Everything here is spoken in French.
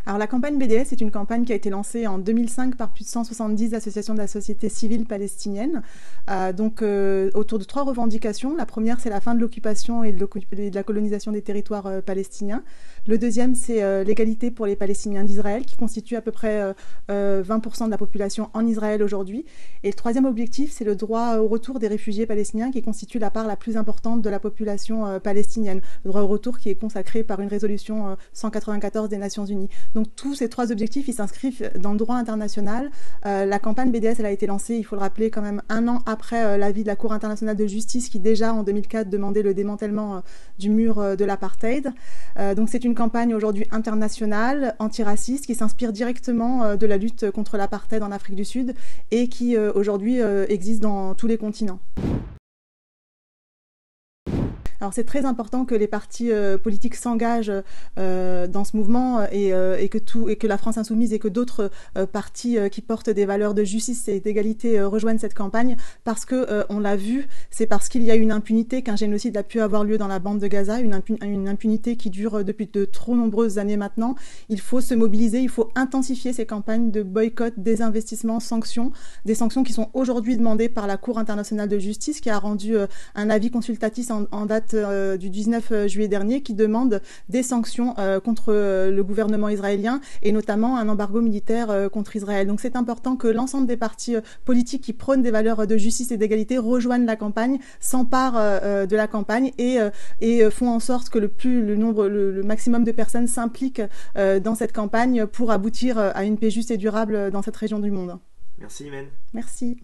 Alors la campagne BDS est une campagne qui a été lancée en 2005 par plus de 170 associations de la société civile palestinienne, autour de 3 revendications. La première, c'est la fin de l'occupation et de la colonisation des territoires palestiniens. Le deuxième, c'est l'égalité pour les Palestiniens d'Israël, qui constitue à peu près 20% de la population en Israël aujourd'hui. Et le troisième objectif, c'est le droit au retour des réfugiés palestiniens, qui constitue la part la plus importante de la population palestinienne. Le droit au retour qui est consacré par une résolution 194 des Nations Unies. Donc tous ces 3 objectifs, ils s'inscrivent dans le droit international. La campagne BDS, elle a été lancée, il faut le rappeler, quand même 1 an après l'avis de la Cour internationale de justice qui déjà en 2004 demandait le démantèlement du mur de l'apartheid. Donc c'est une campagne aujourd'hui internationale, antiraciste, qui s'inspire directement de la lutte contre l'apartheid en Afrique du Sud et qui aujourd'hui existe dans tous les continents. Alors c'est très important que les partis politiques s'engagent dans ce mouvement et que la France Insoumise et que d'autres partis qui portent des valeurs de justice et d'égalité rejoignent cette campagne parce que on l'a vu, c'est parce qu'il y a une impunité qu'un génocide a pu avoir lieu dans la bande de Gaza, une impunité qui dure depuis de trop nombreuses années maintenant. Il faut se mobiliser, il faut intensifier ces campagnes de boycott, désinvestissement, sanctions, des sanctions qui sont aujourd'hui demandées par la Cour internationale de justice qui a rendu un avis consultatif en date du 19 juillet dernier qui demande des sanctions contre le gouvernement israélien et notamment un embargo militaire contre Israël. Donc c'est important que l'ensemble des partis politiques qui prônent des valeurs de justice et d'égalité rejoignent la campagne, s'emparent de la campagne et font en sorte que le maximum de personnes s'impliquent dans cette campagne pour aboutir à une paix juste et durable dans cette région du monde. Merci Imen. Merci.